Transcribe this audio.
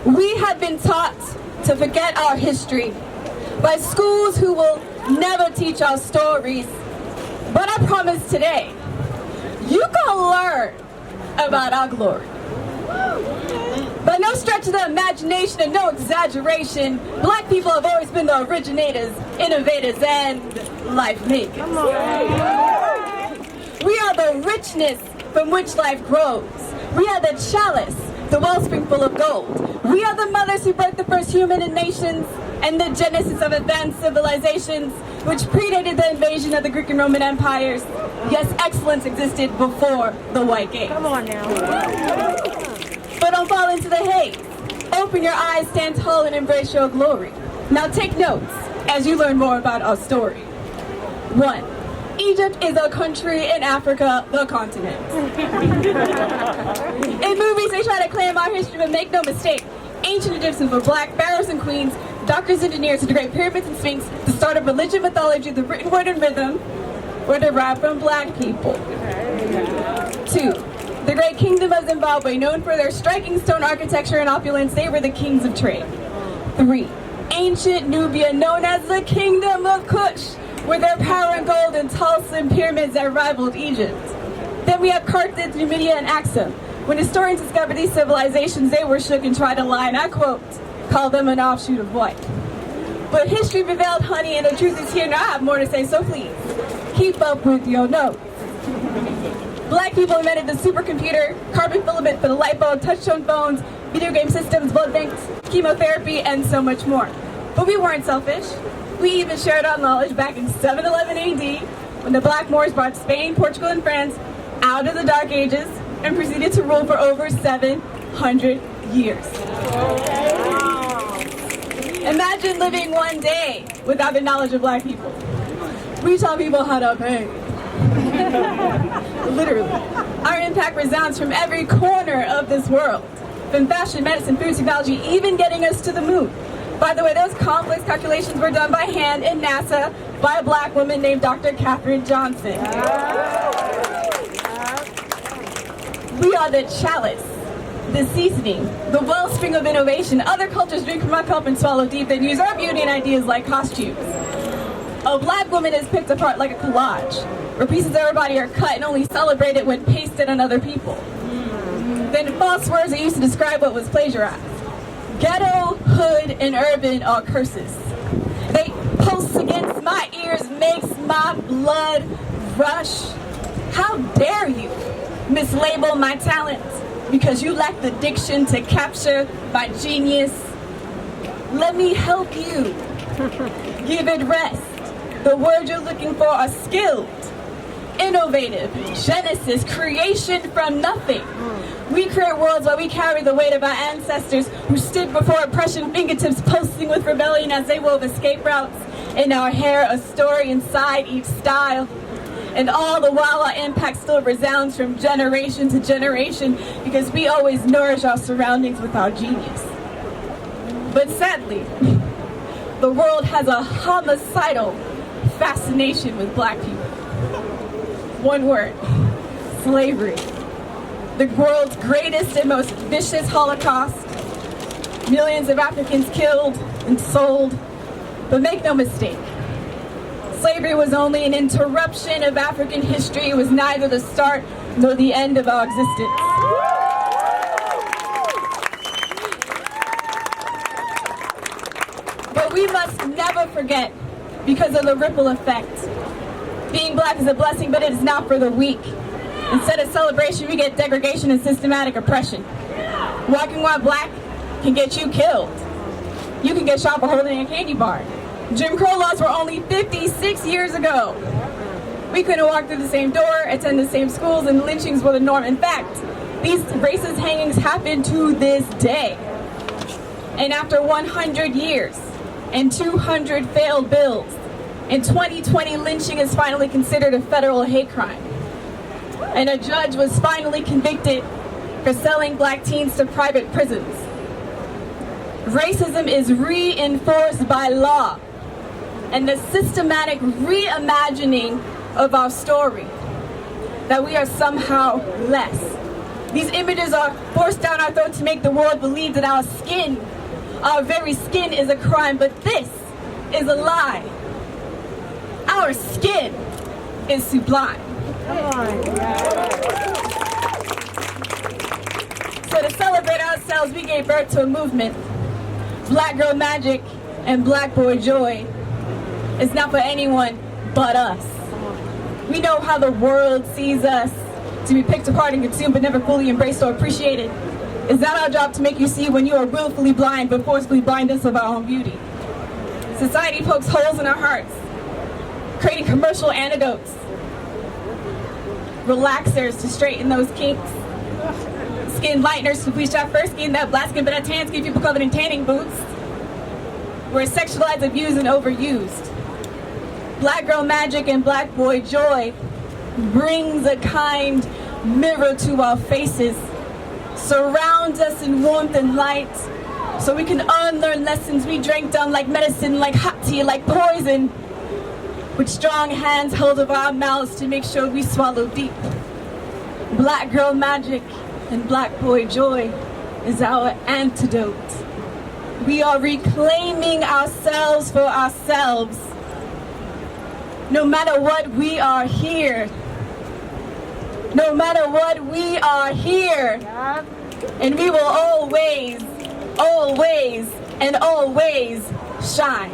We have been taught to forget our history by schools who will never teach our stories. But I promise today, you gonna learn about our glory. By no stretch of the imagination and no exaggeration, Black people have always been the originators, innovators, and life makers. We are the richness from which life grows. We are the chalice, the wellspring full of gold. We are the mothers who birthed the first human in nations and the genesis of advanced civilizations, which predated the invasion of the Greek and Roman empires. Yes, excellence existed before the White Gaze. Come on now. But don't fall into the haze. Open your eyes, stand tall, and embrace your glory. Now take notes as you learn more about our story. 1. Egypt is a country in Africa, the continent. In movies, they try to claim our history, but make no mistake. Ancient Egyptians were black, pharaohs and queens, doctors, engineers, the great pyramids and sphinx, the start of religion, mythology, the written word and rhythm, were derived from Black people. 2. The great kingdom of Zimbabwe, known for their striking stone architecture and opulence, they were the kings of trade. 3. Ancient Nubia, known as the kingdom of Kush, with their power and gold and tall, slim pyramids that rivaled Egypt. Then we have Carthage, Numidia, and Axum. When historians discovered these civilizations, they were shook and tried to lie, and I quote, call them an offshoot of what? But history prevailed, honey, and the truth is here. Now I have more to say, so please, keep up with your notes. Black people invented the supercomputer, carbon filament for the light bulb, touch-tone phones, video game systems, blood banks, chemotherapy, and so much more. But we weren't selfish. We even shared our knowledge back in 711 AD when the Black Moors brought Spain, Portugal, and France out of the Dark Ages and proceeded to rule for over 700 years. Imagine living one day without the knowledge of Black people. We taught people how to pay. Literally. Our impact resounds from every corner of this world, from fashion, medicine, food, technology, even getting us to the moon. By the way, those complex calculations were done by hand in NASA by a Black woman named Dr. Katherine Johnson. We are the chalice, the seasoning, the wellspring of innovation. Other cultures drink from our cup and swallow deep and use our beauty and ideas like costumes. A Black woman is picked apart like a collage, where pieces of her body are cut and only celebrated when pasted on other people. Then false words are used to describe what was plagiarized. Ghetto, hood, and urban are curses. They pulse against my ears, makes my blood rush. How dare you mislabel my talent because you lack the diction to capture my genius? Let me help you. Give it rest. The words you're looking for are skilled, innovative, genesis, creation from nothing. We create worlds while we carry the weight of our ancestors who stood before oppression, fingertips pulsing with rebellion as they wove escape routes. In our hair, a story inside each style. And all the while, our impact still resounds from generation to generation because we always nourish our surroundings with our genius. But sadly, the world has a homicidal fascination with Black people. One word: slavery. The world's greatest and most vicious Holocaust. Millions of Africans killed and sold. But make no mistake, slavery was only an interruption of African history. It was neither the start nor the end of our existence. But we must never forget, because of the ripple effect. Being Black is a blessing, but it is not for the weak. Instead of celebration, we get degradation and systematic oppression. Walking while Black can get you killed. You can get shot for holding a candy bar. Jim Crow laws were only 56 years ago. We couldn't walk through the same door, attend the same schools, and lynchings were the norm. In fact, these racist hangings happen to this day. And after 100 years and 200 failed bills, in 2020, lynching is finally considered a federal hate crime. And a judge was finally convicted for selling Black teens to private prisons. Racism is reinforced by law and the systematic reimagining of our story, that we are somehow less, These images are forced down our throat to make the world believe that our skin, our very skin, is a crime, but this is a lie. Our skin is sublime. So to celebrate ourselves, we gave birth to a movement. Black Girl Magic and Black Boy Joy is not for anyone but us. We know how the world sees us, to be picked apart and consumed but never fully embraced or appreciated. Is that our job, to make you see when you are willfully blind but forcefully blind us of our own beauty? Society pokes holes in our hearts, creating commercial antidotes, relaxers to straighten those kinks, skin lighteners to bleach that first skin, that black skin, but that tan skin people covered in tanning boots. We're sexualized, abused, and overused. Black Girl Magic and Black Boy Joy brings a kind mirror to our faces, surrounds us in warmth and light, so we can unlearn lessons we drank down like medicine, like hot tea, like poison, with strong hands held over our mouths to make sure we swallow deep. Black Girl Magic and Black Boy Joy is our antidote. We are reclaiming ourselves for ourselves. No matter what, we are here. No matter what, we are here. And we will always, always, and always shine.